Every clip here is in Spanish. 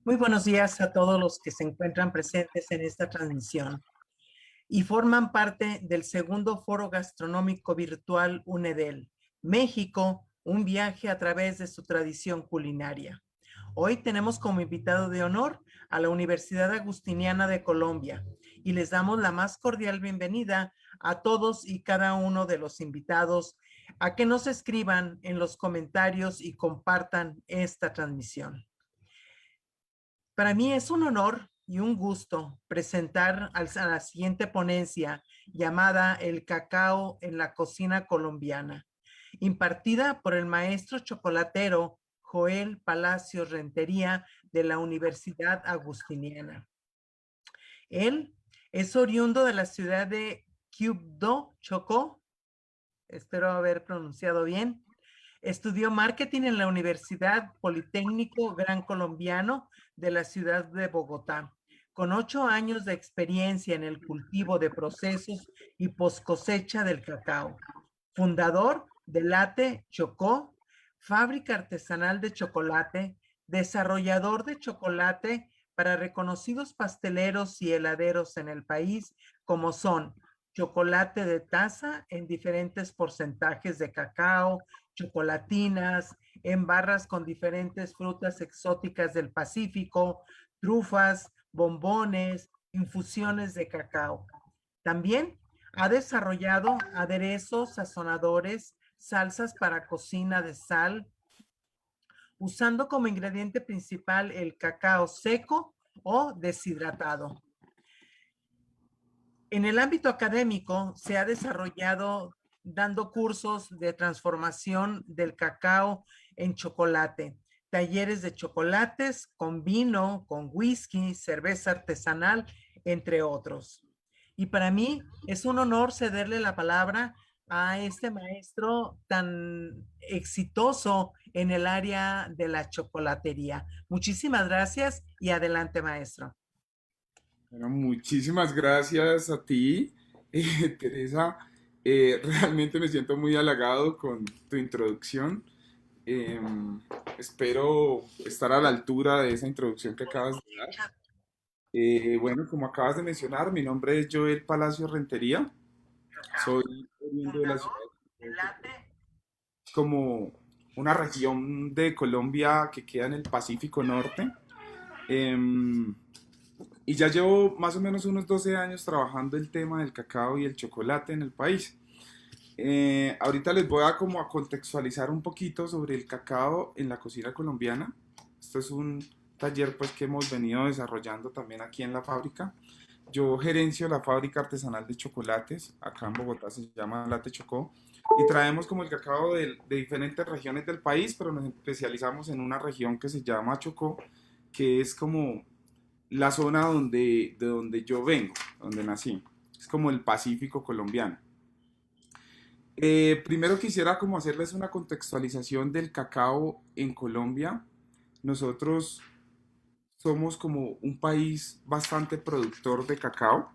Muy buenos días a todos los que se encuentran presentes en esta transmisión y forman parte del segundo foro gastronómico virtual UNEDEL, México, un viaje a través de su tradición culinaria. Hoy tenemos como invitado de honor a la Universidad Agustiniana de Colombia y les damos la más cordial bienvenida a todos y cada uno de los invitados a que nos escriban en los comentarios y compartan esta transmisión. Para mí es un honor y un gusto presentar a la siguiente ponencia llamada El cacao en la cocina colombiana, impartida por el maestro chocolatero Joel Palacios Rentería de la Universidad Agustiniana. Él es oriundo de la ciudad de Quibdó, Chocó, espero haber pronunciado bien. Estudió marketing en la Universidad Politécnico Gran Colombiano de la ciudad de Bogotá, con 8 años de experiencia en el cultivo de procesos y post cosecha del cacao. Fundador de Late Chocó, fábrica artesanal de chocolate, desarrollador de chocolate para reconocidos pasteleros y heladeros en el país, como son chocolate de taza en diferentes porcentajes de cacao, chocolatinas, en barras con diferentes frutas exóticas del Pacífico, trufas, bombones, infusiones de cacao. También ha desarrollado aderezos, sazonadores, salsas para cocina de sal, usando como ingrediente principal el cacao seco o deshidratado. En el ámbito académico se ha desarrollado dando cursos de transformación del cacao en chocolate, talleres de chocolates con vino, con whisky, cerveza artesanal, entre otros. Y para mí es un honor cederle la palabra a este maestro tan exitoso en el área de la chocolatería. Muchísimas gracias y adelante, maestro. Bueno, muchísimas gracias a ti, Teresa. Realmente me siento muy halagado con tu introducción. Espero estar a la altura de esa introducción que acabas de dar. Bueno, como acabas de mencionar, mi nombre es Joel Palacio Rentería. Soy oriundo de la ciudad de Chocó. Es como una región de Colombia que queda en el Pacífico Norte. Em, Y ya llevo más o menos unos 12 años trabajando el tema del cacao y el chocolate en el país. Ahorita les voy a como a contextualizar un poquito sobre el cacao en la cocina colombiana. Esto es un taller pues que hemos venido desarrollando también aquí en la fábrica. Yo gerencio la fábrica artesanal de chocolates, acá en Bogotá se llama Late Chocó, y traemos como el cacao de diferentes regiones del país, pero nos especializamos en una región que se llama Chocó, que es como la zona de donde yo vengo, donde nací. Es como el Pacífico colombiano. Primero quisiera como hacerles una contextualización del cacao en Colombia. Nosotros somos como un país bastante productor de cacao,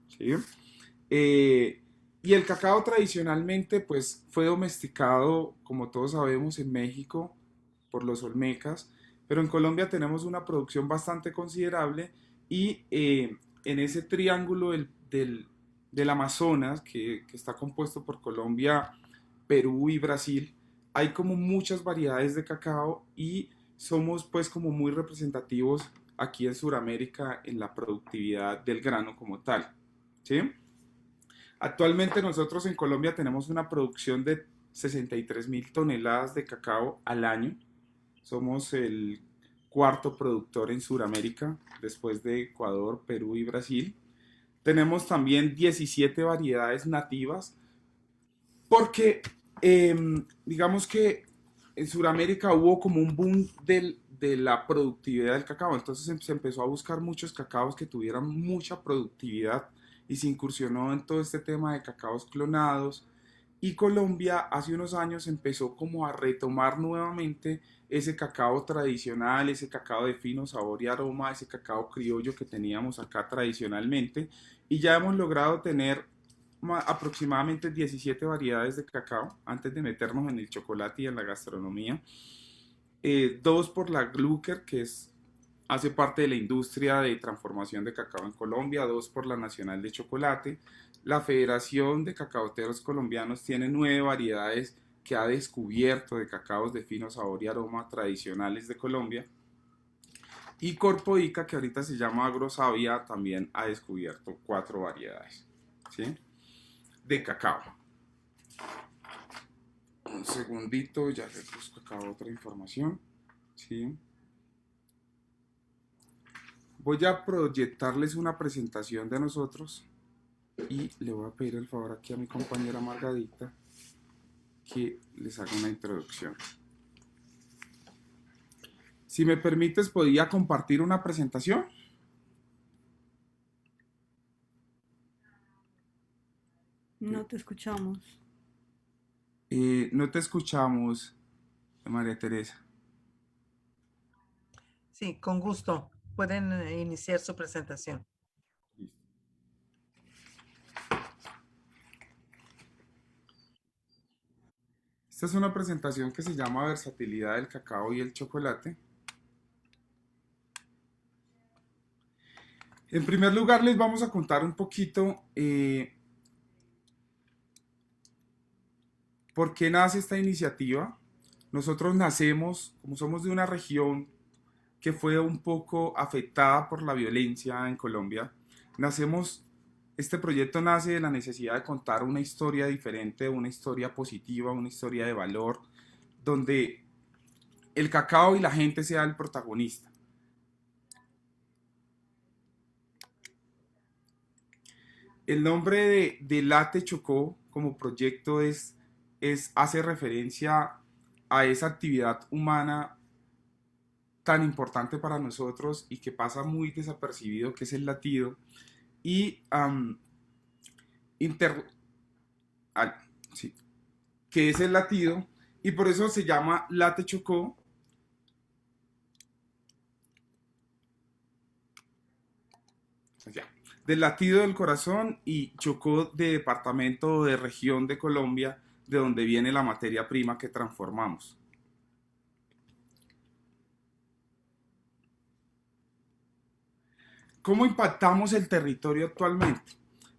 ¿sí? Eh, y el cacao tradicionalmente pues fue domesticado, como todos sabemos, en México por los olmecas, pero en Colombia tenemos una producción bastante considerable y en ese triángulo del Amazonas, que está compuesto por Colombia, Perú y Brasil, hay como muchas variedades de cacao y somos pues como muy representativos aquí en Sudamérica en la productividad del grano como tal, ¿sí? Actualmente nosotros en Colombia tenemos una producción de 63.000 toneladas de cacao al año. Somos el cuarto productor en Sudamérica, después de Ecuador, Perú y Brasil. Tenemos también 17 variedades nativas, porque digamos que en Sudamérica hubo como un boom de la productividad del cacao, entonces se empezó a buscar muchos cacaos que tuvieran mucha productividad y se incursionó en todo este tema de cacaos clonados. Y Colombia hace unos años empezó como a retomar nuevamente ese cacao tradicional, ese cacao de fino sabor y aroma, ese cacao criollo que teníamos acá tradicionalmente. Y ya hemos logrado tener aproximadamente 17 variedades de cacao antes de meternos en el chocolate y en la gastronomía. Dos por la Glucker, que es hace parte de la industria de transformación de cacao en Colombia, dos por la Nacional de Chocolate. La Federación de Cacaoteros Colombianos tiene 9 variedades que ha descubierto de cacaos de fino sabor y aroma tradicionales de Colombia. Y Corpo Ica, que ahorita se llama Agrosavia, también ha descubierto 4 variedades, ¿sí?, de cacao. Un segundito, ya les busco acá otra información, ¿sí? Voy a proyectarles una presentación de nosotros y le voy a pedir el favor aquí a mi compañera Margarita que les haga una introducción. Si me permites, ¿podría compartir una presentación? No te escuchamos. No te escuchamos, María Teresa. Sí, con gusto. Pueden iniciar su presentación. Esta es una presentación que se llama Versatilidad del cacao y el chocolate. En primer lugar, les vamos a contar un poquito por qué nace esta iniciativa. Nosotros nacemos, como somos de una región que fue un poco afectada por la violencia en Colombia, este proyecto nace de la necesidad de contar una historia diferente, una historia positiva, una historia de valor, donde el cacao y la gente sea el protagonista. El nombre de Late Chocó como proyecto hace referencia a esa actividad humana tan importante para nosotros y que pasa muy desapercibido, que es el latido, y sí, que es el latido, y por eso se llama Late Chocó. Ya, del latido del corazón, y Chocó de departamento de región de Colombia, de donde viene la materia prima que transformamos. ¿Cómo impactamos el territorio actualmente?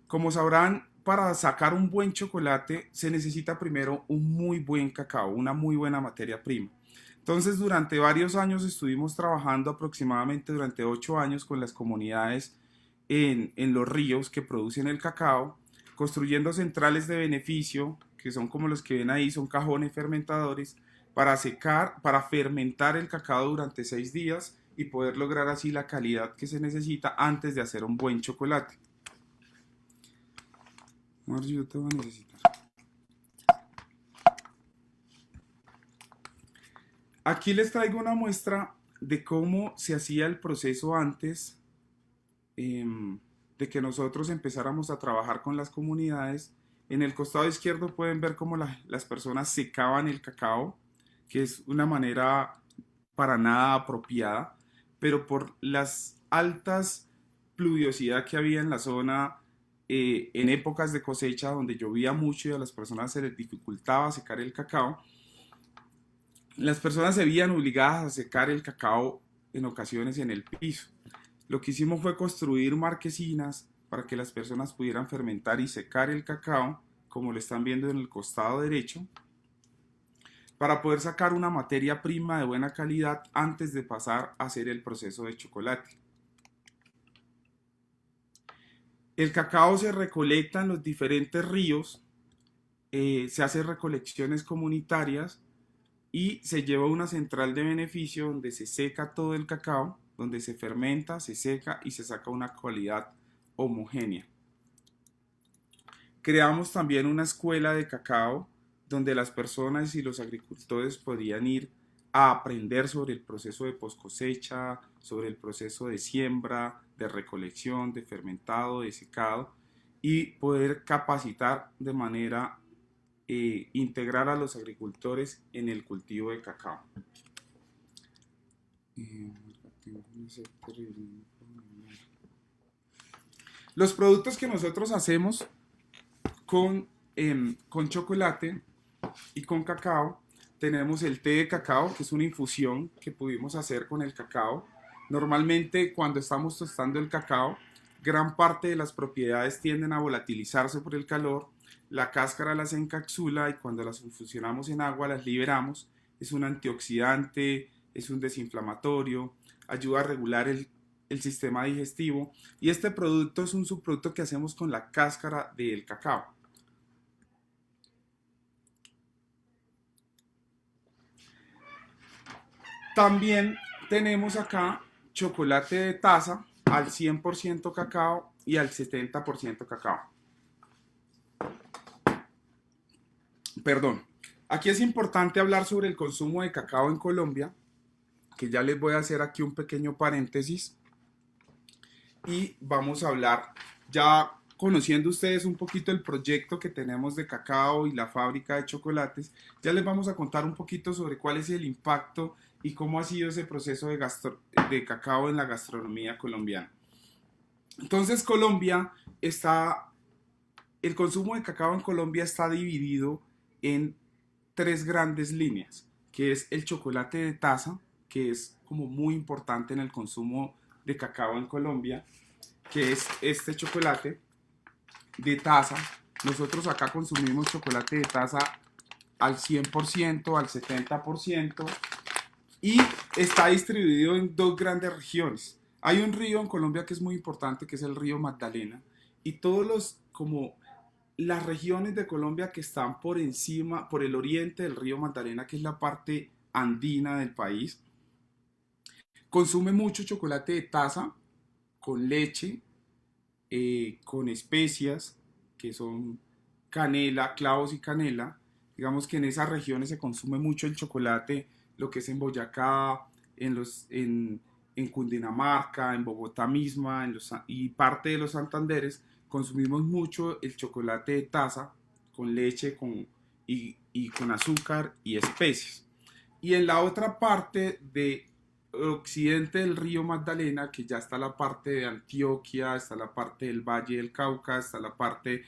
Como sabrán, para sacar un buen chocolate se necesita primero un muy buen cacao, una muy buena materia prima. Entonces, durante varios años estuvimos trabajando, aproximadamente durante 8 años, con las comunidades en los ríos que producen el cacao, construyendo centrales de beneficio, que son como los que ven ahí, son cajones fermentadores, para fermentar el cacao durante 6 días y poder lograr así la calidad que se necesita antes de hacer un buen chocolate. Margie, yo te voy a necesitar. Aquí les traigo una muestra de cómo se hacía el proceso antes de que nosotros empezáramos a trabajar con las comunidades. En el costado izquierdo pueden ver cómo las personas secaban el cacao, que es una manera para nada apropiada, pero por las altas pluviosidad que había en la zona en épocas de cosecha donde llovía mucho y a las personas se les dificultaba secar el cacao, las personas se veían obligadas a secar el cacao en ocasiones en el piso. Lo que hicimos fue construir marquesinas para que las personas pudieran fermentar y secar el cacao, como lo están viendo en el costado derecho, para poder sacar una materia prima de buena calidad antes de pasar a hacer el proceso de chocolate. El cacao se recolecta en los diferentes ríos, se hacen recolecciones comunitarias y se lleva a una central de beneficio donde se seca todo el cacao, donde se fermenta, se seca y se saca una calidad homogénea. Creamos también una escuela de cacao donde las personas y los agricultores podían ir a aprender sobre el proceso de post cosecha, sobre el proceso de siembra, de recolección, de fermentado, de secado, y poder capacitar de manera integrar a los agricultores en el cultivo de cacao. Los productos que nosotros hacemos con chocolate y con cacao, tenemos el té de cacao, que es una infusión que pudimos hacer con el cacao, Normalmente cuando estamos tostando el cacao, gran parte de las propiedades tienden a volatilizarse por el calor, la cáscara las encapsula y cuando las infusionamos en agua las liberamos. Es un antioxidante, es un desinflamatorio, ayuda a regular el sistema digestivo y este producto es un subproducto que hacemos con la cáscara del cacao. También tenemos acá chocolate de taza al 100% cacao y al 70% cacao. Perdón. Aquí es importante hablar sobre el consumo de cacao en Colombia, que ya les voy a hacer aquí un pequeño paréntesis y vamos a hablar ya conociendo ustedes un poquito el proyecto que tenemos de cacao y la fábrica de chocolates, ya les vamos a contar un poquito sobre cuál es el impacto y cómo ha sido ese proceso de cacao en la gastronomía colombiana. Entonces el consumo de cacao en Colombia está dividido en tres grandes líneas, que es el chocolate de taza, que es como muy importante en el consumo de cacao en Colombia, que es este chocolate de taza. Nosotros acá consumimos chocolate de taza al 100%, al 70%, y está distribuido en dos grandes regiones. Hay un río en Colombia que es muy importante, que es el río Magdalena, y como las regiones de Colombia que están por encima, por el oriente del río Magdalena, que es la parte andina del país, consume mucho chocolate de taza con leche, con especias, que son canela, clavos y canela. Digamos que en esas regiones se consume mucho el chocolate, lo que es en Boyacá, en Cundinamarca, en Bogotá misma, y parte de los Santanderes, consumimos mucho el chocolate de taza con leche y con azúcar y especies. Y en la otra parte de occidente del río Magdalena, que ya está la parte de Antioquia, está la parte del Valle del Cauca, está la parte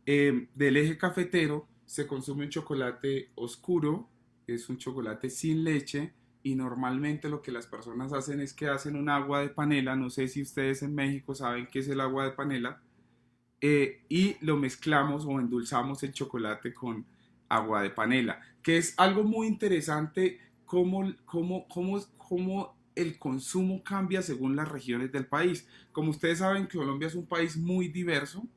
del eje cafetero, se consume un chocolate oscuro, es un chocolate sin leche, y normalmente lo que las personas hacen es que hacen un agua de panela, no sé si ustedes en México saben qué es el agua de panela, y lo mezclamos o endulzamos el chocolate con agua de panela, que es algo muy interesante cómo el consumo cambia según las regiones del país. Como ustedes saben, Colombia es un país muy diverso,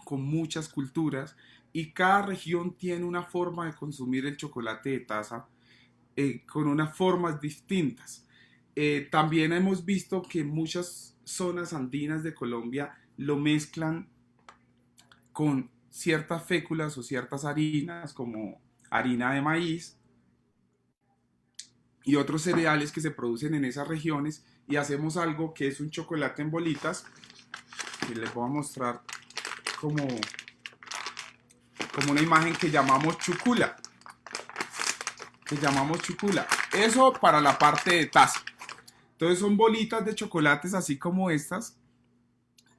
con muchas culturas, y cada región tiene una forma de consumir el chocolate de taza con unas formas distintas. También hemos visto que muchas zonas andinas de Colombia lo mezclan con ciertas féculas o ciertas harinas como harina de maíz y otros cereales que se producen en esas regiones y hacemos algo que es un chocolate en bolitas y les voy a mostrar como, como una imagen que llamamos chucula, eso para la parte de taza. Entonces son bolitas de chocolates así como estas,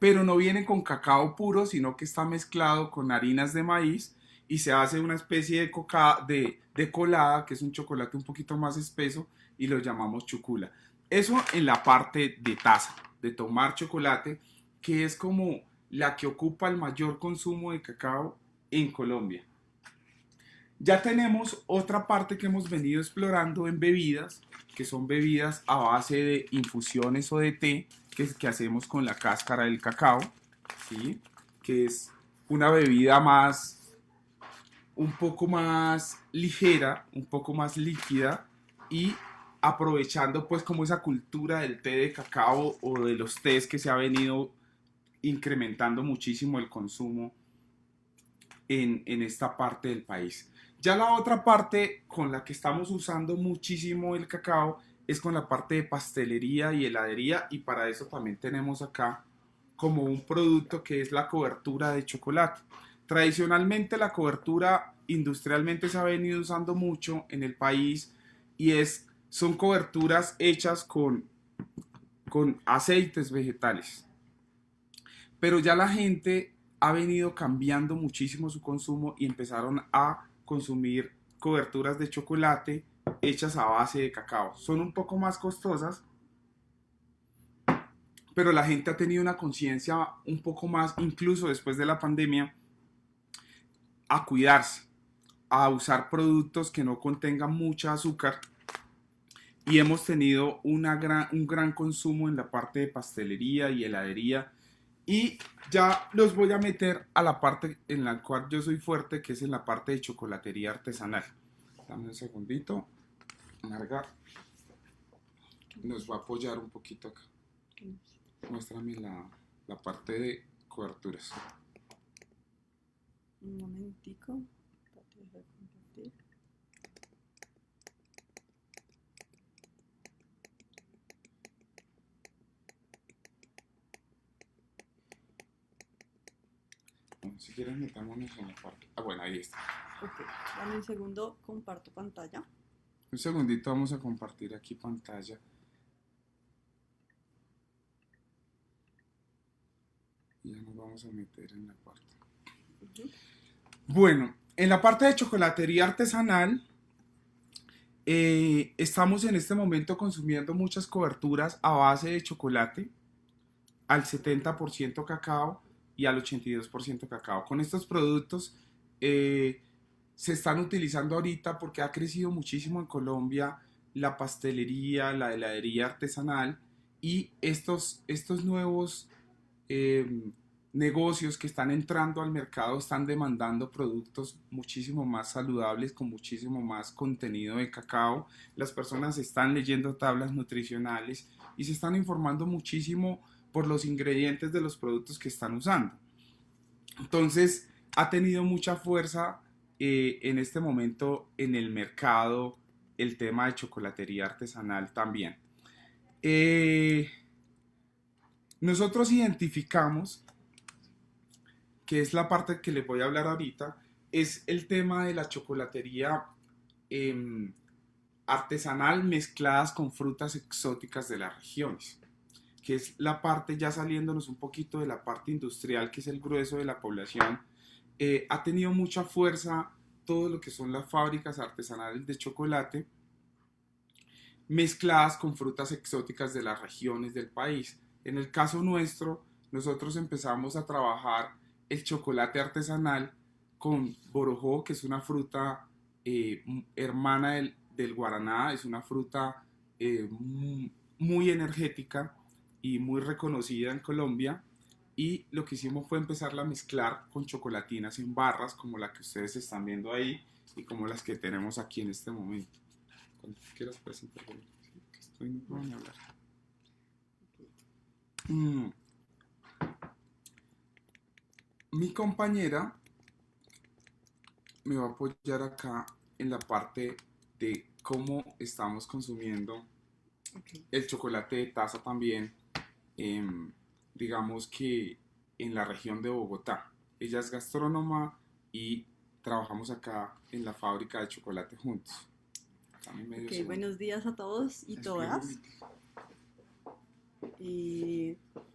pero no viene con cacao puro, sino que está mezclado con harinas de maíz y se hace una especie de colada, que es un chocolate un poquito más espeso y lo llamamos chucula. Eso en la parte de taza, de tomar chocolate, que es como la que ocupa el mayor consumo de cacao en Colombia. Ya tenemos otra parte que hemos venido explorando en bebidas, que son bebidas a base de infusiones o de té que hacemos con la cáscara del cacao, ¿sí? Que es una bebida un poco más ligera, un poco más líquida y aprovechando pues como esa cultura del té de cacao o de los tés que se ha venido incrementando muchísimo el consumo en esta parte del país. Ya la otra parte con la que estamos usando muchísimo el cacao es con la parte de pastelería y heladería, y para eso también tenemos acá como un producto que es la cobertura de chocolate. Tradicionalmente la cobertura industrialmente se ha venido usando mucho en el país y son coberturas hechas con aceites vegetales. Pero ya la gente ha venido cambiando muchísimo su consumo y empezaron a consumir coberturas de chocolate hechas a base de cacao. Son un poco más costosas, pero la gente ha tenido una conciencia un poco más, incluso después de la pandemia, a cuidarse, a usar productos que no contengan mucha azúcar y hemos tenido un gran consumo en la parte de pastelería y heladería y ya los voy a meter a la parte en la cual yo soy fuerte, que es en la parte de chocolatería artesanal. Dame un segundito. Marga nos va a apoyar un poquito acá. Muéstrame la parte de coberturas. Un momentico. Compartir. Bueno, si quieres metámonos en la parte. Ah, bueno, ahí está. Ok, dame un segundo, comparto pantalla. Un segundito, vamos a compartir aquí pantalla. Y ya nos vamos a meter en la parte. Bueno, en la parte de chocolatería artesanal, estamos en este momento consumiendo muchas coberturas a base de chocolate, al 70% cacao y al 82% cacao. Con estos productos se están utilizando ahorita porque ha crecido muchísimo en Colombia la pastelería, la heladería artesanal y estos nuevos negocios que están entrando al mercado están demandando productos muchísimo más saludables, con muchísimo más contenido de cacao. Las personas están leyendo tablas nutricionales y se están informando muchísimo por los ingredientes de los productos que están usando. Entonces, ha tenido mucha fuerza en este momento en el mercado el tema de chocolatería artesanal también. Nosotros identificamos, que es la parte que les voy a hablar ahorita, es el tema de la chocolatería artesanal mezcladas con frutas exóticas de las regiones, que es la parte ya saliéndonos un poquito de la parte industrial, que es el grueso de la población. Ha tenido mucha fuerza todo lo que son las fábricas artesanales de chocolate mezcladas con frutas exóticas de las regiones del país. En el caso nuestro, nosotros empezamos a trabajar el chocolate artesanal con borojó, que es una fruta hermana del guaraná, es una fruta muy energética y muy reconocida en Colombia. Y lo que hicimos fue empezarla a mezclar con chocolatinas en barras, como la que ustedes están viendo ahí y como las que tenemos aquí en este momento. Cuando quieras presentar, que estoy no puedo ni hablar. Mi compañera me va a apoyar acá en la parte de cómo estamos consumiendo el chocolate de taza también, digamos que en la región de Bogotá. Ella es gastrónoma y trabajamos acá en la fábrica de chocolate juntos. Ok, buenos días a todos y todas.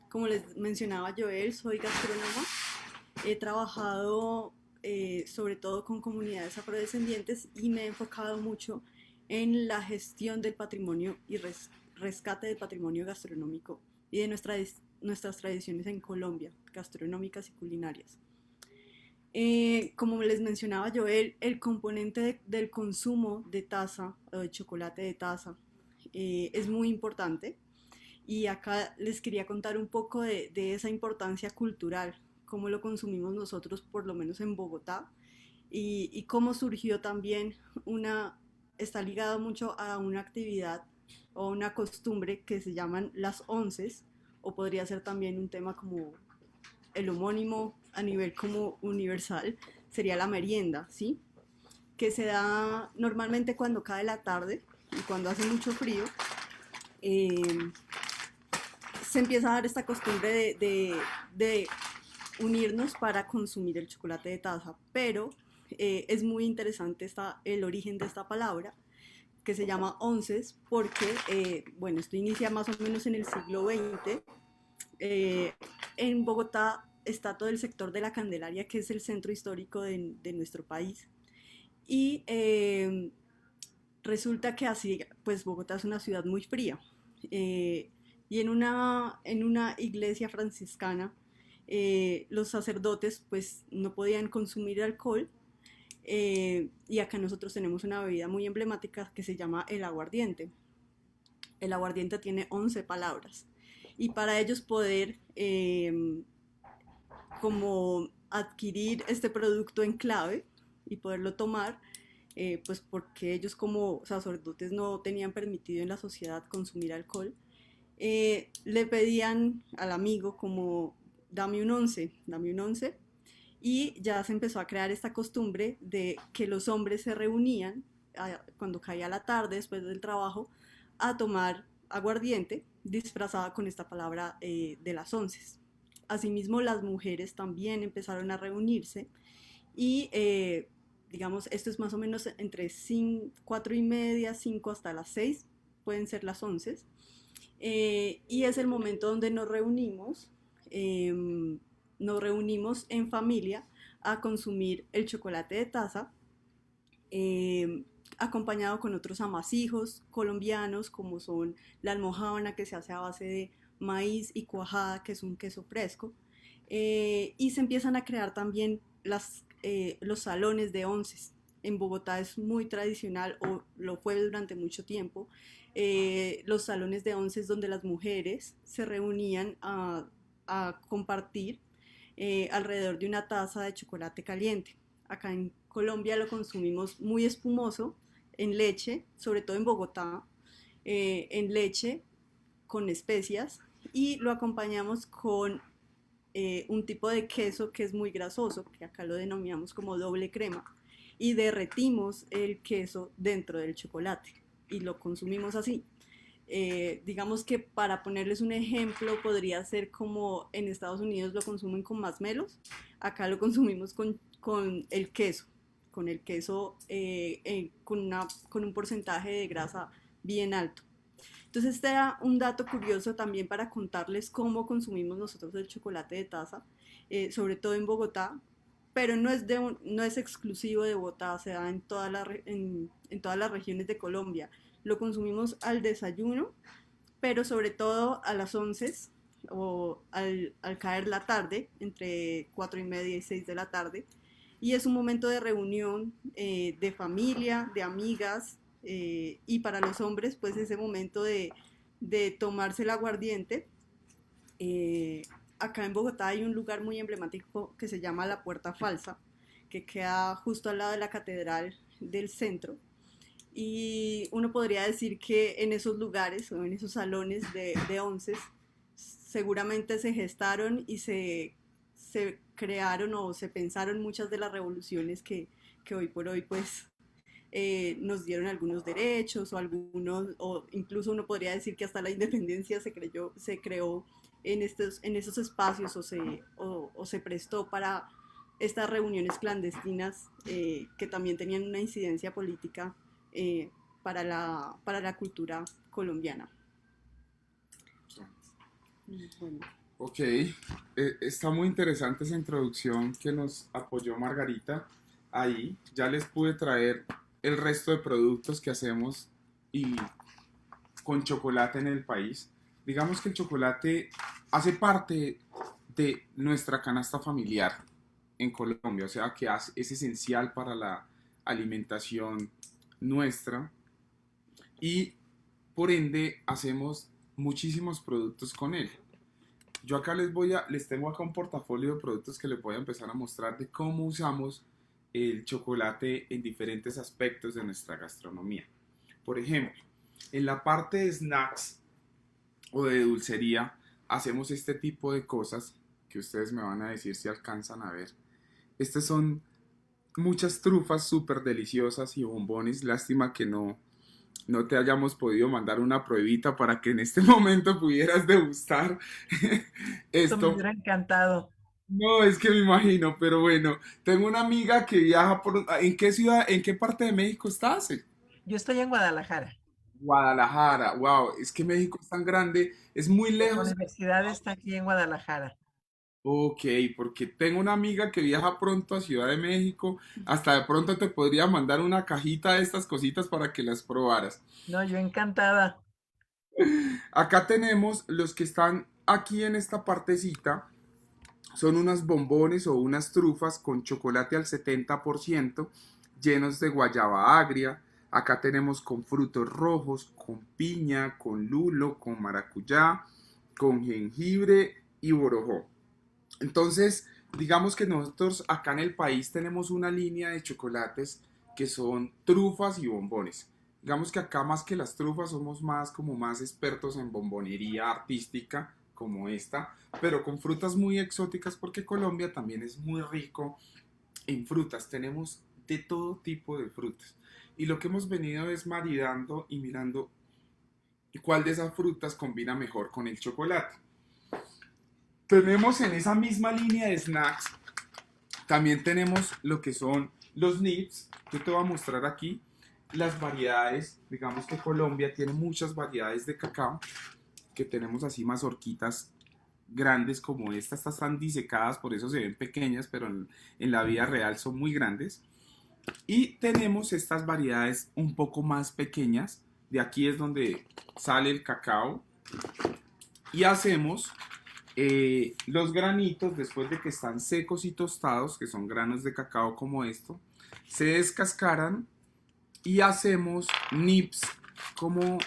Como les mencionaba Joel, soy gastrónoma. He trabajado sobre todo con comunidades afrodescendientes y me he enfocado mucho en la gestión del patrimonio y rescate del patrimonio gastronómico y de nuestras tradiciones en Colombia, gastronómicas y culinarias. Como les mencionaba Joel, el componente del consumo de taza o de chocolate de taza es muy importante y acá les quería contar un poco de esa importancia cultural, cómo lo consumimos nosotros por lo menos en Bogotá y cómo surgió también está ligado mucho a una actividad o una costumbre que se llaman las onces, o podría ser también un tema como el homónimo a nivel como universal, sería la merienda, ¿sí? Que se da normalmente cuando cae la tarde y cuando hace mucho frío. Se empieza a dar esta costumbre de unirnos para consumir el chocolate de taza, pero es muy interesante el origen de esta palabra, que se llama onces, porque, bueno, esto inicia más o menos en el siglo XX. En Bogotá está todo el sector de la Candelaria, que es el centro histórico de nuestro país. Y resulta que así, pues Bogotá es una ciudad muy fría. Y en una iglesia franciscana, los sacerdotes pues no podían consumir alcohol, y acá nosotros tenemos una bebida muy emblemática que se llama el aguardiente. El aguardiente tiene 11 palabras y para ellos poder como adquirir este producto en clave y poderlo tomar, pues porque ellos como sacerdotes no tenían permitido en la sociedad consumir alcohol, le pedían al amigo como dame un once, y ya se empezó a crear esta costumbre de que los hombres se reunían cuando caía la tarde después del trabajo a tomar aguardiente disfrazada con esta palabra de las once. Asimismo, las mujeres también empezaron a reunirse y digamos, esto es más o menos entre 4:30, 5 hasta las 6, pueden ser las 11, y es el momento donde nos reunimos en familia a consumir el chocolate de taza, acompañado con otros amasijos colombianos como son la almojábana, que se hace a base de maíz, y cuajada, que es un queso fresco, y se empiezan a crear también los salones de onces. En Bogotá es muy tradicional, o lo fue durante mucho tiempo, los salones de onces donde las mujeres se reunían a compartir alrededor de una taza de chocolate caliente. Acá en Colombia lo consumimos muy espumoso, en leche, sobre todo en Bogotá, en leche con especias, y lo acompañamos con un tipo de queso que es muy grasoso, que acá lo denominamos como doble crema, y derretimos el queso dentro del chocolate y lo consumimos así. Digamos que para ponerles un ejemplo, podría ser como en Estados Unidos lo consumen con masmelos, acá lo consumimos con el queso con un porcentaje de grasa bien alto. Entonces este era un dato curioso también para contarles cómo consumimos nosotros el chocolate de taza, sobre todo en Bogotá, pero no es exclusivo de Bogotá, se da en todas las regiones de Colombia. Lo consumimos al desayuno, pero sobre todo a las 11 o al caer la tarde, entre 4:30 y 6 de la tarde, y es un momento de reunión, de familia, de amigas, y para los hombres pues ese momento de tomarse el aguardiente. eh, Acá en Bogotá hay un lugar muy emblemático que se llama La Puerta Falsa, que queda justo al lado de la Catedral del Centro, y uno podría decir que en esos lugares o en esos salones de onces seguramente se gestaron y se crearon o se pensaron muchas de las revoluciones que hoy por hoy pues nos dieron algunos derechos, o algunos, o incluso uno podría decir que hasta la independencia se creó en esos espacios, o se prestó para estas reuniones clandestinas, que también tenían una incidencia política para la cultura colombiana. Bueno. Ok, está muy interesante esa introducción que nos apoyó Margarita. Ahí ya les pude traer el resto de productos que hacemos y con chocolate en el país. Digamos que el chocolate hace parte de nuestra canasta familiar en Colombia, o sea que es esencial para la alimentación nuestra, y por ende hacemos muchísimos productos con él. Yo acá les tengo acá un portafolio de productos que les voy a empezar a mostrar de cómo usamos el chocolate en diferentes aspectos de nuestra gastronomía. Por ejemplo, en la parte de snacks o de dulcería hacemos este tipo de cosas que ustedes me van a decir si alcanzan a ver. Estas son muchas trufas súper deliciosas y bombones. Lástima que no te hayamos podido mandar una pruebita para que en este momento pudieras degustar Esto me esto. hubiera encantado. No, es que me imagino, pero bueno, tengo una amiga que viaja ¿En qué ciudad, en qué parte de México estás? Yo estoy en Guadalajara. Guadalajara, wow, es que México es tan grande, es muy La lejos. universidad está aquí en Guadalajara. Ok, porque tengo una amiga que viaja pronto a Ciudad de México, hasta de pronto te podría mandar una cajita de estas cositas para que las probaras. No, yo encantada. Acá tenemos los que están aquí en esta partecita, son unas bombones o unas trufas con chocolate al 70%, llenos de guayaba agria. Acá tenemos con frutos rojos, con piña, con lulo, con maracuyá, con jengibre y borojó. Entonces, digamos que nosotros acá en el país tenemos una línea de chocolates que son trufas y bombones. Digamos que acá más que las trufas somos más como más expertos en bombonería artística como esta, pero con frutas muy exóticas porque Colombia también es muy rico en frutas. Tenemos de todo tipo de frutas. Y lo que hemos venido es maridando y mirando cuál de esas frutas combina mejor con el chocolate. Tenemos en esa misma línea de snacks, también tenemos lo que son los nips. Yo te voy a mostrar aquí las variedades. Digamos que Colombia tiene muchas variedades de cacao, que tenemos así mazorquitas grandes como estas están disecadas, por eso se ven pequeñas, pero en la vida real son muy grandes. Y tenemos estas variedades un poco más pequeñas. De aquí es donde sale el cacao. Y hacemos los granitos, después de que están secos y tostados, que son granos de cacao como esto, se descascaran y hacemos nips como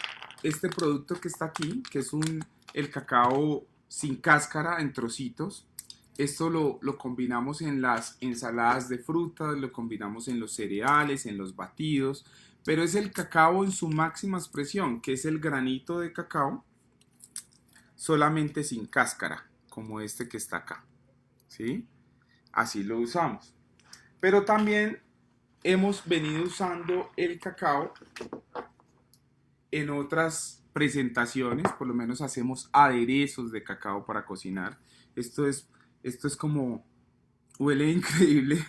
este producto que está aquí, que es el cacao sin cáscara en trocitos. Esto lo combinamos en las ensaladas de frutas, lo combinamos en los cereales, en los batidos, pero es el cacao en su máxima expresión, que es el granito de cacao solamente sin cáscara, como este que está acá, ¿sí? Así lo usamos. Pero también hemos venido usando el cacao en otras presentaciones, por lo menos hacemos aderezos de cacao para cocinar. Esto es, esto es como, huele increíble,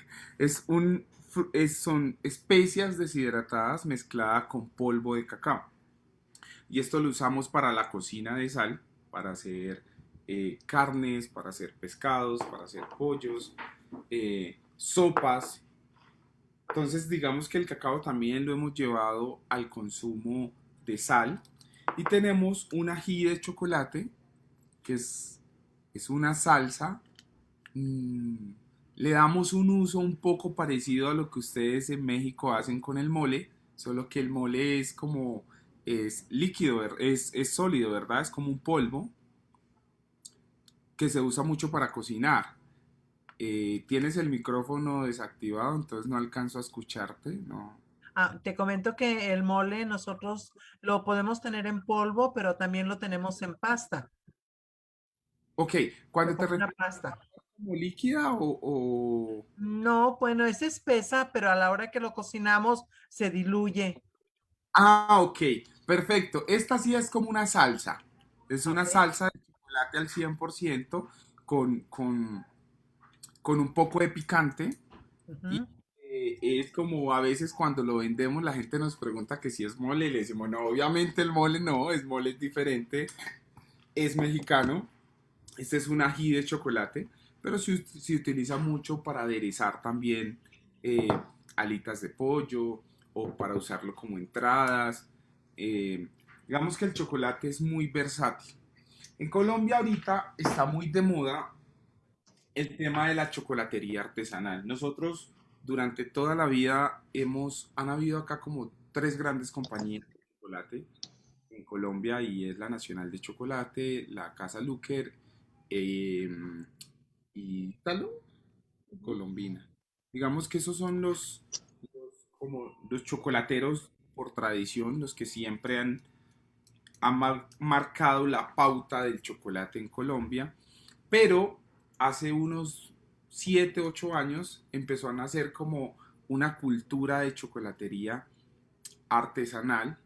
son especias deshidratadas mezcladas con polvo de cacao. Y esto lo usamos para la cocina de sal, para hacer carnes, para hacer pescados, para hacer pollos, sopas. Entonces digamos que el cacao también lo hemos llevado al consumo de sal. Y tenemos un ají de chocolate, que es una salsa. mm, Le damos un uso un poco parecido a lo que ustedes en México hacen con el mole, solo que el mole es como, es líquido, es sólido, ¿verdad? Es como un polvo que se usa mucho para cocinar. Tienes el micrófono desactivado, entonces no alcanzo a escucharte, ¿no? Te comento que el mole nosotros lo podemos tener en polvo, pero también lo tenemos en pasta, Ok, cuando te como una refieres pasta. como líquida o... No, bueno, es espesa, pero a la hora que lo cocinamos se diluye. Ah, ok, perfecto. Esta sí es como una salsa. Es una Ok. salsa de chocolate al 100% con, con, con un poco de picante. Y Ujú. es como a veces cuando lo vendemos la gente nos pregunta que si es mole y le decimos, no, obviamente el mole no, es mole es diferente, es mexicano. Este es un ají de chocolate, pero se utiliza mucho para aderezar también eh, alitas de pollo o para usarlo como entradas. Eh, digamos que el chocolate es muy versátil. En Colombia ahorita está muy de moda el tema de la chocolatería artesanal. Nosotros durante toda la vida han habido acá como tres grandes compañías de chocolate en Colombia y es la Nacional de Chocolate, la Casa Luker eh, y Talo, Colombina. Digamos que esos son como los chocolateros por tradición, los que siempre han marcado la pauta del chocolate en Colombia, pero hace unos 7 8 años empezó a nacer como una cultura de chocolatería artesanal,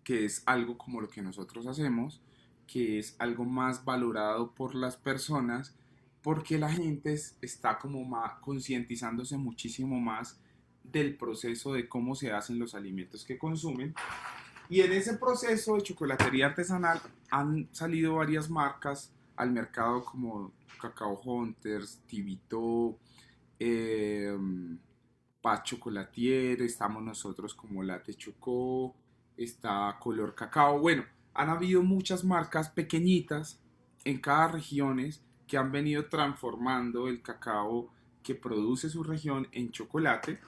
que es algo como lo que nosotros hacemos, que es algo más valorado por las personas, porque la gente está como concientizándose muchísimo más del proceso de cómo se hacen los alimentos que consumen. Y en ese proceso de chocolatería artesanal han salido varias marcas al mercado como Cacao Hunters, Tibito, eh, Paz Chocolatier, estamos nosotros como Latte Chocó, está Color Cacao. Bueno, han habido muchas marcas pequeñitas en cada región que han venido transformando el cacao que produce su región en chocolate.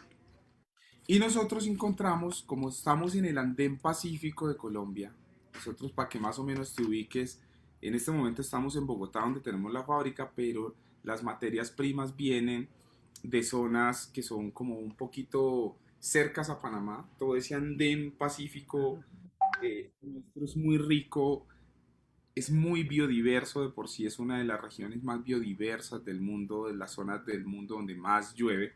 Y nosotros encontramos, como estamos en el andén pacífico de Colombia, nosotros para que más o menos te ubiques, en este momento estamos en Bogotá donde tenemos la fábrica, pero las materias primas vienen de zonas que son como un poquito cercas a Panamá. Todo ese andén pacífico nuestro es muy rico, es muy biodiverso de por sí, es una de las regiones más biodiversas del mundo, de las zonas del mundo donde más llueve.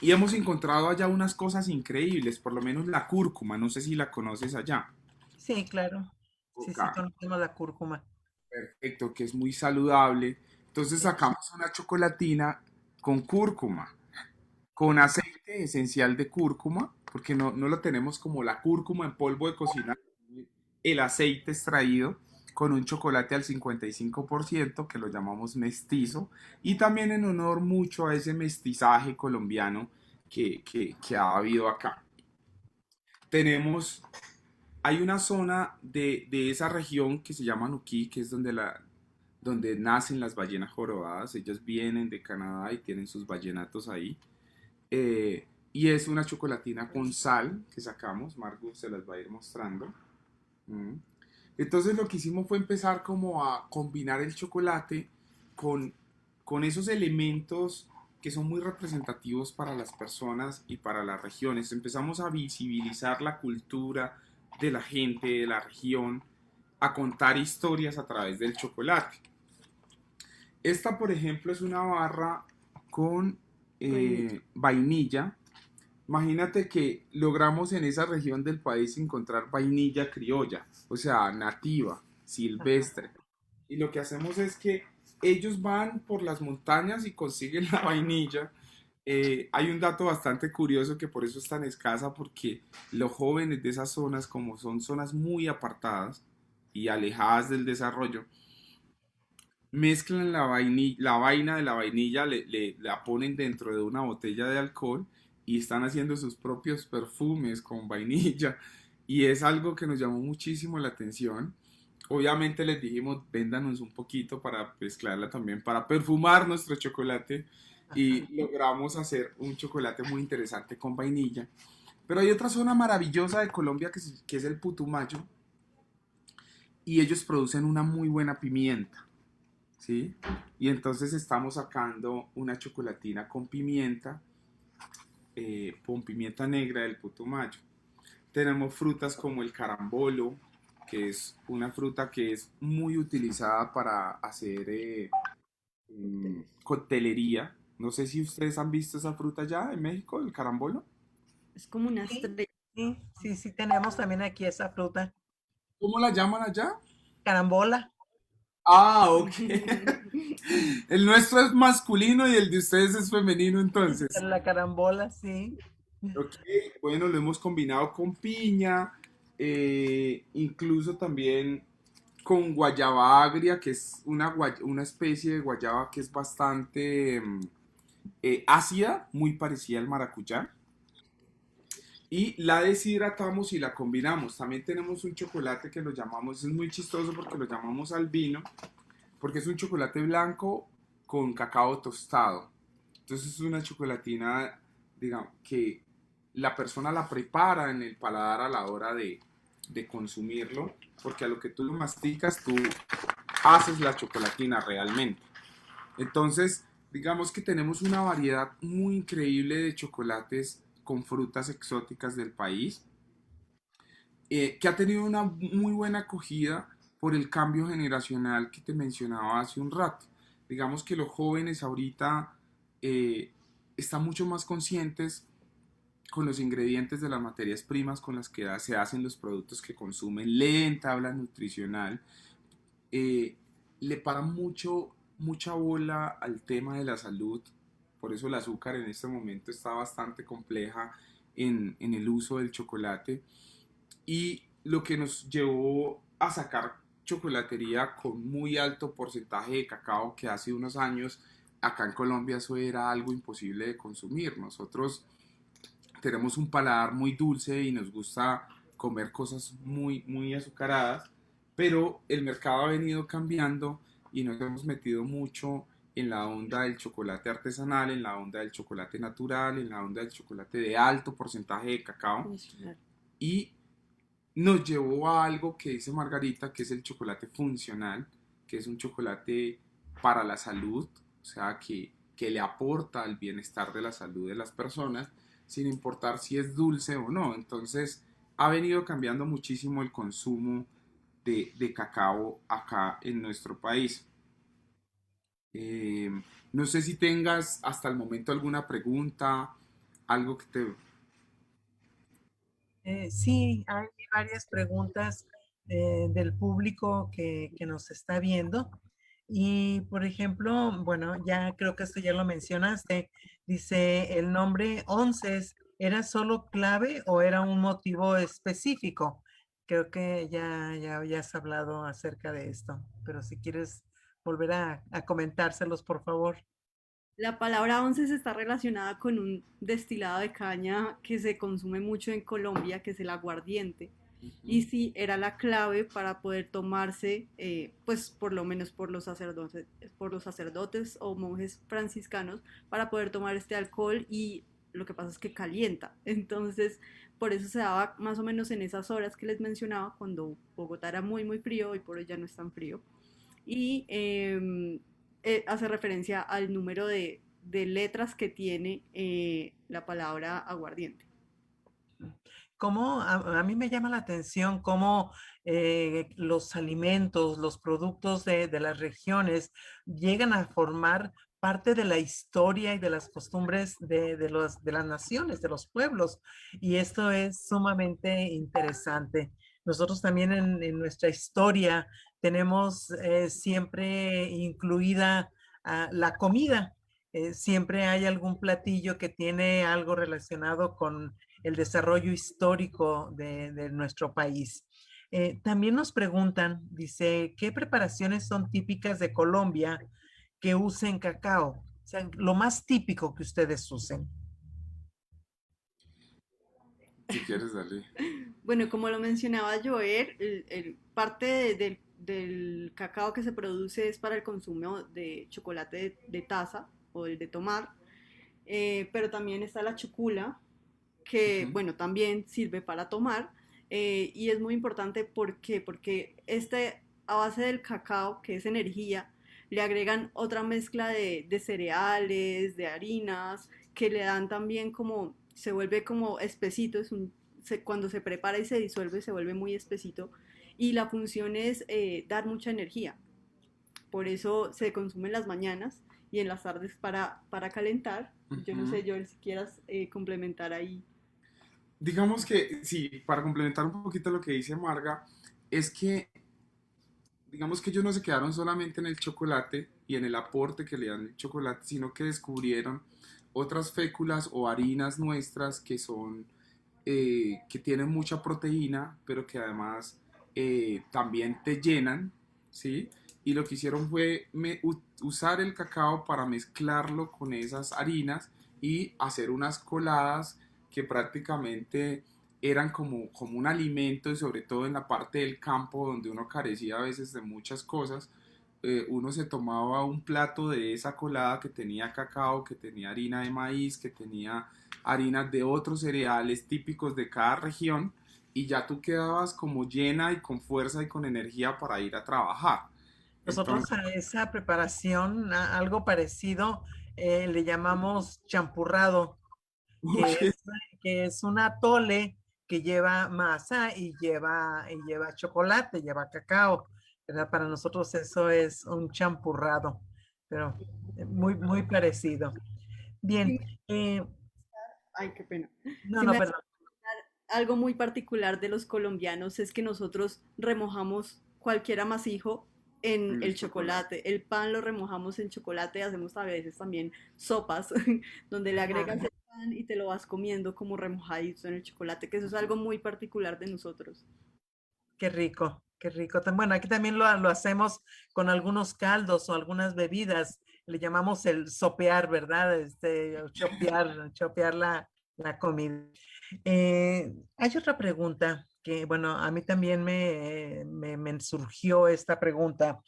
Y hemos encontrado allá unas cosas increíbles, por lo menos la cúrcuma, no sé si la conoces allá. Sí, claro. Sí, Ok, sí, conocemos la cúrcuma. perfecto, que es muy saludable. Entonces Sí. sacamos una chocolatina con cúrcuma, con aceite esencial de cúrcuma, porque no lo tenemos como la cúrcuma en polvo de cocina, el aceite extraído con un chocolate al 55% que lo llamamos mestizo, y también en honor mucho a ese mestizaje colombiano que ha habido acá. Tenemos, hay una zona de esa región que se llama Nuquí, que es donde nacen las ballenas jorobadas. Ellas vienen de Canadá y tienen sus ballenatos ahí. Y es una chocolatina con sal que sacamos. Margot se las va a ir mostrando. Mm. Entonces lo que hicimos fue empezar como a combinar el chocolate con, con esos elementos que son muy representativos para las personas y para las regiones. Empezamos a visibilizar la cultura de la gente, de la región, a contar historias a través del chocolate. Esta, por ejemplo, es una barra con Vainilla. vainilla. Imagínate que logramos en esa región del país encontrar vainilla criolla, o sea, nativa, Ajá. silvestre. Y lo que hacemos es que ellos van por las montañas y consiguen la vainilla. Hay un dato bastante curioso que por eso es tan escasa, porque los jóvenes de esas zonas, como son zonas muy apartadas y alejadas del desarrollo, mezclan la vaina de la vainilla, la ponen dentro de una botella de alcohol y están haciendo sus propios perfumes con vainilla. Y es algo que nos llamó muchísimo la atención. Obviamente les dijimos, véndanos un poquito para mezclarla también, para perfumar nuestro chocolate. Ajá. Y logramos hacer un chocolate muy interesante con vainilla. Pero hay otra zona maravillosa de Colombia que es el Putumayo. Y ellos producen una muy buena pimienta. ¿Sí? Y entonces estamos sacando una chocolatina con pimienta negra del Putumayo. Tenemos frutas como el carambolo, que es una fruta que es muy utilizada para hacer Cócteles. coctelería. No sé si ustedes han visto esa fruta ya en México, el carambolo. Es como una Sí, estrella. sí, sí, sí, tenemos también aquí esa fruta. ¿Cómo la llaman allá? Carambola, Ah, ok. El nuestro es masculino y el de ustedes es femenino, entonces. la carambola, sí. Ok, bueno, lo hemos combinado con piña, incluso también con guayaba agria, que es una especie de guayaba que es bastante ácida, muy parecida al maracuyá. Y la deshidratamos y la combinamos. También tenemos un chocolate que lo llamamos, es muy chistoso porque lo llamamos albino, porque es un chocolate blanco con cacao tostado. Entonces es una chocolatina, digamos, que la persona la prepara en el paladar a la hora de consumirlo, porque a lo que tú lo masticas, tú haces la chocolatina realmente. Entonces, digamos que tenemos una variedad muy increíble de chocolates con frutas exóticas del país, que ha tenido una muy buena acogida por el cambio generacional que te mencionaba hace un rato. Digamos que los jóvenes ahorita eh, están mucho más conscientes con los ingredientes de las materias primas con las que se hacen los productos que consumen, leen tabla nutricional, eh, le paran mucha bola al tema de la salud. Por eso el azúcar en este momento está bastante compleja en el uso del chocolate. Y lo que nos llevó a sacar chocolatería con muy alto porcentaje de cacao, que hace unos años acá en Colombia eso era algo imposible de consumir. Nosotros tenemos un paladar muy dulce y nos gusta comer cosas muy azucaradas, pero el mercado ha venido cambiando y nos hemos metido mucho en la onda del chocolate artesanal, en la onda del chocolate natural, en la onda del chocolate de alto porcentaje de cacao Funcional. y nos llevó a algo que dice Margarita, que es el chocolate funcional, que es un chocolate para la salud, o sea, que le aporta al bienestar de la salud de las personas, sin importar si es dulce o no. Entonces, ha venido cambiando muchísimo el consumo de cacao acá en nuestro país. Eh, no sé si tengas hasta el momento alguna pregunta, algo que te... Sí, hay varias preguntas del público que nos está viendo. Y, por ejemplo, bueno, ya creo que esto ya lo mencionaste. Dice, ¿el nombre onces era solo clave o era un motivo específico? Creo que ya habías hablado acerca de esto, pero si quieres volver a comentárselos, por favor. La palabra once está relacionada con un destilado de caña que se consume mucho en Colombia, que es el aguardiente. Y Ujú. sí, era la clave para poder tomarse, pues por lo menos por los sacerdotes o monjes franciscanos, para poder tomar este alcohol y lo que pasa es que calienta. Entonces, por eso se daba más o menos en esas horas que les mencionaba, cuando Bogotá era muy frío y por hoy ya no es tan frío y hace referencia al número de letras que tiene la palabra aguardiente. Cómo a mí me llama la atención cómo los alimentos, los productos de las regiones llegan a formar parte de la historia y de las costumbres de las naciones, de los pueblos. Y esto es sumamente interesante. Nosotros también en nuestra historia tenemos siempre incluida la comida. Siempre hay algún platillo que tiene algo relacionado con el desarrollo histórico de nuestro país. También nos preguntan, dice, ¿qué preparaciones son típicas de Colombia que usen cacao? O sea, lo más típico que ustedes usen. Si quieres, dale. Bueno, como lo mencionaba Joer, parte del cacao que se produce es para el consumo de chocolate de taza o el de tomar, pero también está la chucula, que, Ujú. bueno, también sirve para tomar. Y es muy importante porque a base del cacao, que es energía, le agregan otra mezcla de cereales, de harinas, que le dan también como, se vuelve como espesito, cuando se prepara y se disuelve se vuelve muy espesito. Y la función es dar mucha energía. Por eso se consume en las mañanas y en las tardes para calentar. Yo no Ujú. sé, Joel, si quieras complementar ahí. Digamos que, sí, para complementar un poquito lo que dice Marga, es que, digamos que ellos no se quedaron solamente en el chocolate y en el aporte que le dan el chocolate, sino que descubrieron otras féculas o harinas nuestras que son, que tienen mucha proteína, pero que además también te llenan, ¿sí? Y lo que hicieron fue usar el cacao para mezclarlo con esas harinas y hacer unas coladas que prácticamente eran como un alimento y sobre todo en la parte del campo donde uno carecía a veces de muchas cosas, uno se tomaba un plato de esa colada que tenía cacao, que tenía harina de maíz, que tenía harinas de otros cereales típicos de cada región y ya tú quedabas como llena y con fuerza y con energía para ir a trabajar. Nosotros Entonces, a esa preparación, algo parecido, le llamamos champurrado, que uy, es, que es un atole que lleva masa y lleva chocolate, lleva cacao, ¿verdad? Para nosotros eso es un champurrado, pero muy parecido. Bien, Sí, eh, ay, qué pena. no, Se no, me hace perdón. algo muy particular de los colombianos es que nosotros remojamos cualquier amasijo en en el el chocolate. chocolate. El pan lo remojamos en chocolate, hacemos a veces también sopas donde le agregas el pan y te lo vas comiendo como remojadito en el chocolate, que eso es algo muy particular de nosotros. Qué rico, qué rico. Bueno, aquí también lo hacemos con algunos caldos o algunas bebidas. Le llamamos el sopear, ¿verdad? O chopear la comida. Hay otra pregunta. que, bueno, a mí también me surgió esta pregunta.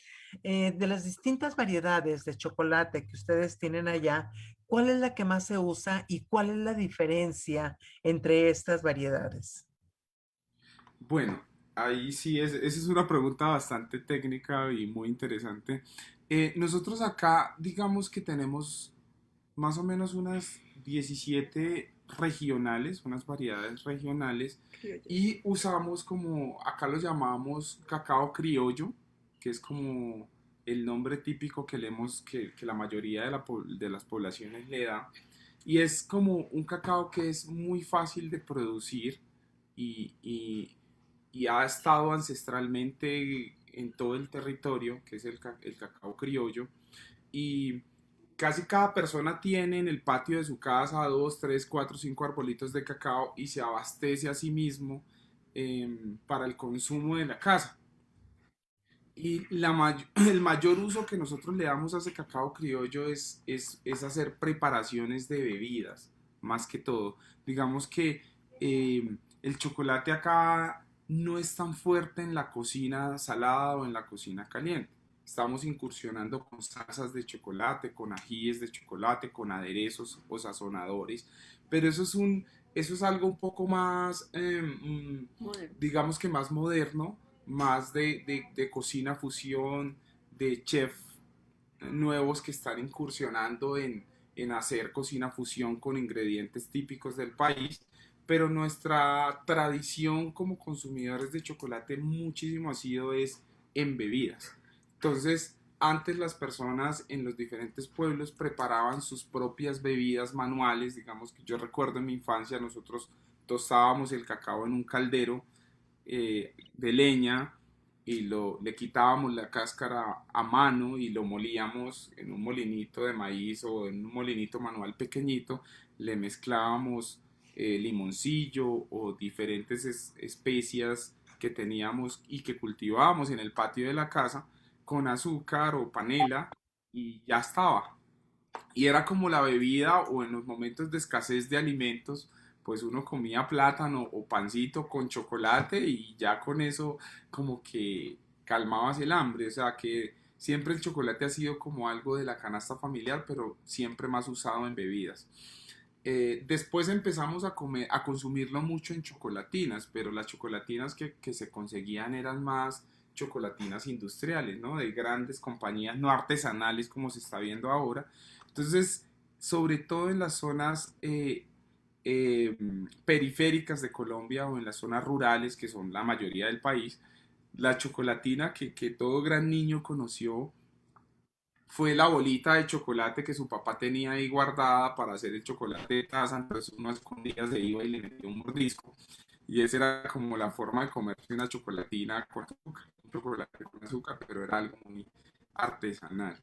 De las distintas variedades de chocolate que ustedes tienen allá, ¿cuál es la que más se usa y cuál es la diferencia entre estas variedades? Bueno, ahí sí, esa es una pregunta bastante técnica y muy interesante. Nosotros acá, digamos que tenemos más o menos unas 17 regionales, unas variedades regionales, criollas. y usamos como, acá lo llamamos cacao criollo, que es como el nombre típico que la mayoría de las poblaciones le da, y es como un cacao que es muy fácil de producir y, y- y ha estado ancestralmente en todo el territorio, que es el cacao criollo, y casi cada persona tiene en el patio de su casa dos, tres, cuatro, cinco arbolitos de cacao y se abastece a sí mismo para el consumo de la casa. Y el mayor uso que nosotros le damos a ese cacao criollo es hacer preparaciones de bebidas, más que todo. Digamos que el chocolate acá no es tan fuerte en la cocina salada o en la cocina caliente. Estamos incursionando con salsas de chocolate, con ajíes de chocolate, con aderezos o sazonadores, pero eso es algo un poco más, Moderno. digamos que más moderno, más de cocina fusión, de chef nuevos que están incursionando en hacer cocina fusión con ingredientes típicos del país, pero nuestra tradición como consumidores de chocolate muchísimo ha sido es en bebidas. Entonces, antes las personas en los diferentes pueblos preparaban sus propias bebidas manuales, digamos que yo recuerdo en mi infancia nosotros tostábamos el cacao en un caldero de leña y le quitábamos la cáscara a mano y lo molíamos en un molinito de maíz o en un molinito manual pequeñito, le mezclábamos limoncillo o diferentes especias que teníamos y que cultivábamos en el patio de la casa con azúcar o panela y ya estaba. Y era como la bebida o en los momentos de escasez de alimentos, pues uno comía plátano o pancito con chocolate y ya con eso como que calmabas el hambre. O sea que siempre el chocolate ha sido como algo de la canasta familiar, pero siempre más usado en bebidas. Después empezamos a consumirlo mucho en chocolatinas, pero las chocolatinas que se conseguían eran más chocolatinas industriales, ¿no? De grandes compañías, no artesanales como se está viendo ahora. Entonces, sobre todo en las zonas eh, periféricas de Colombia o en las zonas rurales, que son la mayoría del país, la chocolatina que todo gran niño conoció fue la bolita de chocolate que su papá tenía ahí guardada para hacer el chocolate de taza, entonces uno a escondidas se iba y le metía un mordisco. Y esa era como la forma de comerse una chocolatina con azúcar, un chocolate con azúcar, pero era algo muy artesanal.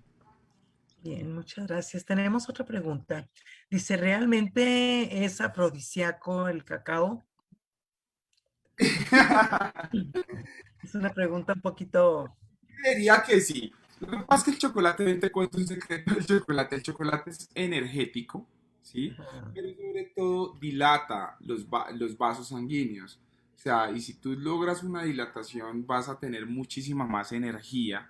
Bien, muchas gracias. Tenemos otra pregunta. Dice, ¿realmente es afrodisíaco el cacao? Es una pregunta un poquito... Diría que sí. Lo que pasa es que el chocolate, ven, te cuento un secreto del chocolate. El chocolate es energético, ¿sí? Ajá, Pero sobre todo dilata los vasos sanguíneos. O sea, y si tú logras una dilatación, vas a tener muchísima más energía.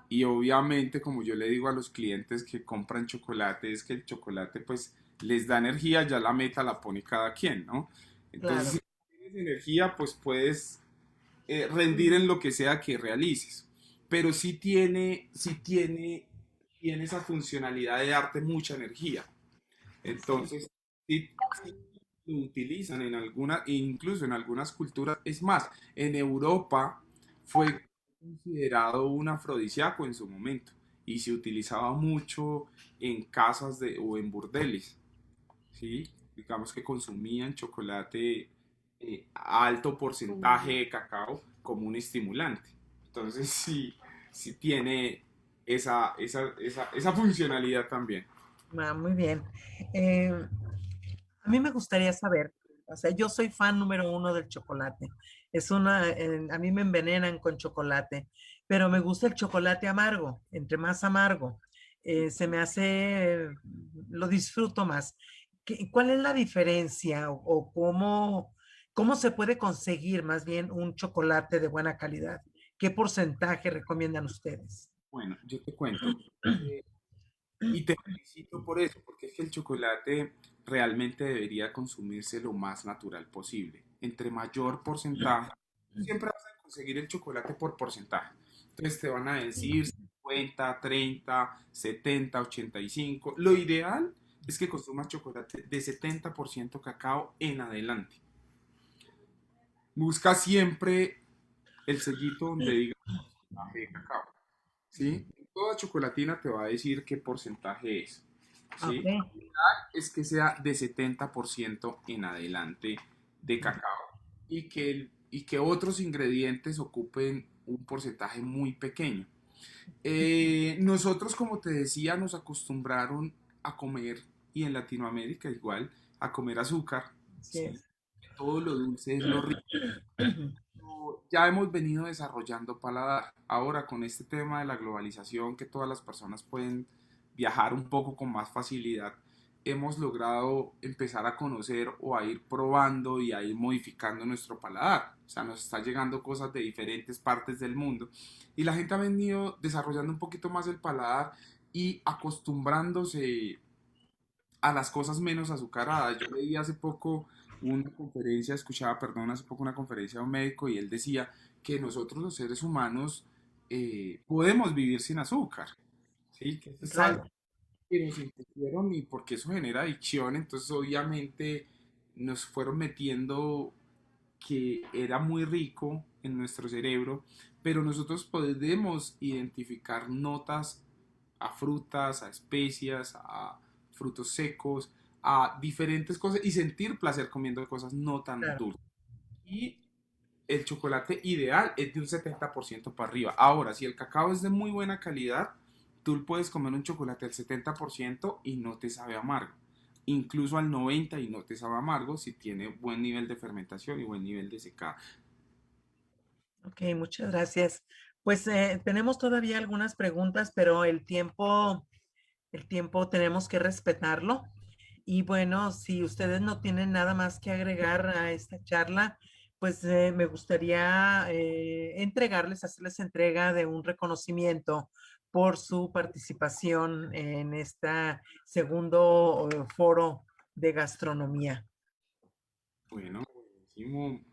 Y obviamente, como yo le digo a los clientes que compran chocolate, es que el chocolate, pues, les da energía, ya la meta la pone cada quien, ¿no? Entonces, claro. si tienes energía, pues puedes rendir en lo que sea que realices. Pero tiene esa funcionalidad de darte mucha energía. Sí. Entonces, sí lo utilizan incluso en algunas culturas. Es más, en Europa fue considerado un afrodisíaco en su momento y se utilizaba mucho en casas o en burdeles. ¿Sí? Digamos que consumían chocolate a alto porcentaje Como de cacao como un estimulante. Entonces sí, sí tiene esa funcionalidad también. Muy bien. Eh, a mí me gustaría saber, o sea, yo soy fan número uno del chocolate. A mí me envenenan con chocolate, pero me gusta el chocolate amargo, entre más amargo, se me hace, lo disfruto más. ¿Cuál es la diferencia o cómo? ¿Cómo se puede conseguir más bien un chocolate de buena calidad? ¿Qué porcentaje recomiendan ustedes? Bueno, yo te cuento. eh, y te felicito por eso, porque es que el chocolate realmente debería consumirse lo más natural posible. Entre mayor porcentaje, siempre vas a conseguir el chocolate por porcentaje. Entonces te van a decir 50, 30, 70, 85. Lo ideal es que consumas chocolate de 70% cacao en adelante. Busca siempre el sellito donde diga porcentaje de cacao. ¿Sí? Toda chocolatina te va a decir qué porcentaje es. Ok, ¿Sí? Es que sea de 70% en adelante de cacao y que otros ingredientes ocupen un porcentaje muy pequeño. Nosotros, como te decía, nos acostumbraron a comer, y en Latinoamérica igual, a comer azúcar. así ¿Sí? es. Todo lo dulce es lo rico. Ya hemos venido desarrollando paladar. Ahora con este tema de la globalización, que todas las personas pueden viajar un poco con más facilidad, hemos logrado empezar a conocer o a ir probando y a ir modificando nuestro paladar. O sea, nos está llegando cosas de diferentes partes del mundo y la gente ha venido desarrollando un poquito más el paladar y acostumbrándose a las cosas menos azucaradas. Yo leí hace poco una conferencia, escuchaba, perdón, hace poco una conferencia de un médico y él decía que nosotros los seres humanos podemos vivir sin azúcar, ¿sí? Que eso es algo Claro, que nos impusieron y porque eso genera adicción, entonces obviamente nos fueron metiendo que era muy rico en nuestro cerebro, pero nosotros podemos identificar notas a frutas, a especias, a frutos secos, a diferentes cosas y sentir placer comiendo cosas no tan claro. dulces. Y el chocolate ideal es de un 70% para arriba. Ahora, si el cacao es de muy buena calidad, tú puedes comer un chocolate al 70% y no te sabe amargo. Incluso al 90% y no te sabe amargo si tiene buen nivel de fermentación y buen nivel de secado. Ok, muchas gracias. Pues tenemos todavía algunas preguntas, pero el tiempo tenemos que respetarlo. Y bueno, si ustedes no tienen nada más que agregar a esta charla, pues me gustaría hacerles entrega de un reconocimiento por su participación en este segundo foro de gastronomía. Bueno, buenísimo.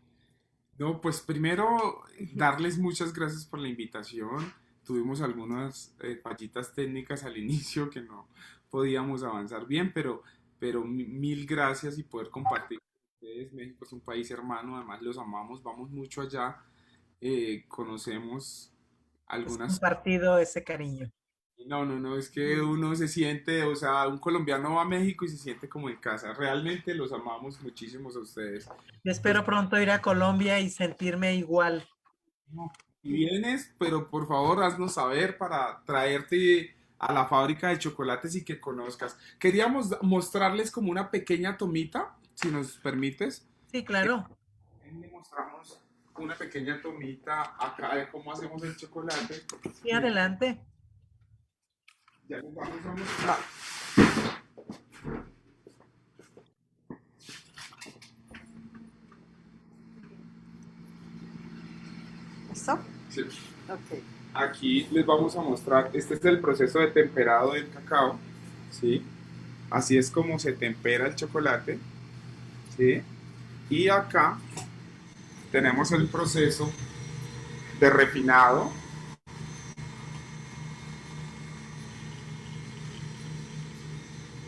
No, pues primero darles muchas gracias por la invitación. Tuvimos algunas fallitas técnicas al inicio que no podíamos avanzar bien, pero mil gracias y poder compartir con ustedes. México es un país hermano, además los amamos, vamos mucho allá, conocemos Es algunas. compartido ese cariño. No, no, no, es que uno se siente, o sea, un colombiano va a México y se siente como en casa. Realmente los amamos muchísimos a ustedes. Yo espero pronto ir a Colombia y sentirme igual. No. Y vienes, pero por favor haznos saber para traerte a la fábrica de chocolates y que conozcas. Queríamos mostrarles como una pequeña tomita, si nos permites. Sí, claro. Le mostramos una pequeña tomita acá de cómo hacemos el chocolate. Sí, Mira, adelante. ya les vamos a mostrar. ¿Listo? Sí. Ok. Aquí les vamos a mostrar, este es el proceso de temperado del cacao, ¿sí? Así es como se tempera el chocolate, ¿sí? Y acá tenemos el proceso de refinado.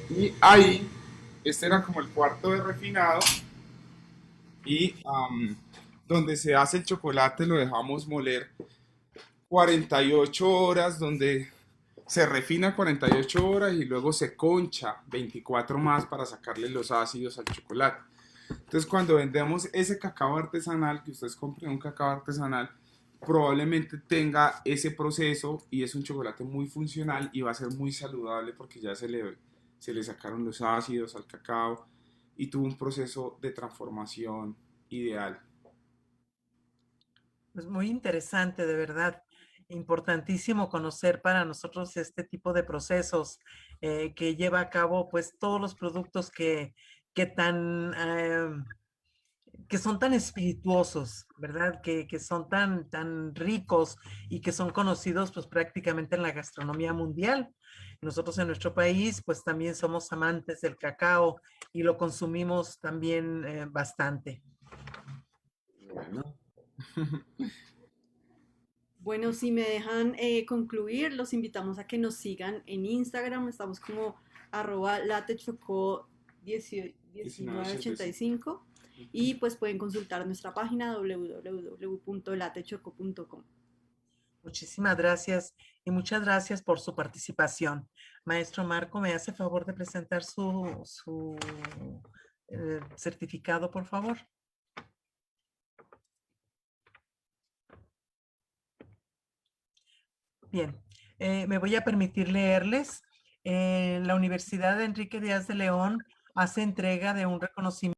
Y ahí, este era como el cuarto de refinado. Y donde se hace el chocolate lo dejamos moler 48 horas, donde se refina 48 horas y luego se concha 24 más para sacarle los ácidos al chocolate. Entonces, cuando vendemos ese cacao artesanal, que ustedes compren un cacao artesanal, probablemente tenga ese proceso y es un chocolate muy funcional y va a ser muy saludable porque ya se le sacaron los ácidos al cacao y tuvo un proceso de transformación ideal. Es muy interesante, de verdad. Importantísimo conocer para nosotros este tipo de procesos que lleva a cabo, pues, todos los productos que tan que son tan espirituosos, ¿verdad? Que son tan ricos y que son conocidos pues prácticamente en la gastronomía mundial. Nosotros en nuestro país pues también somos amantes del cacao y lo consumimos también bastante. Bueno, Bueno, si me dejan concluir, los invitamos a que nos sigan en Instagram. Estamos como @latechocó 1985 y pues pueden consultar nuestra página www.latechoco.com. Muchísimas gracias y muchas gracias por su participación. Maestro Marco, ¿me hace favor de presentar su certificado, por favor? Bien, me voy a permitir leerles. La Universidad de Enrique Díaz de León hace entrega de un reconocimiento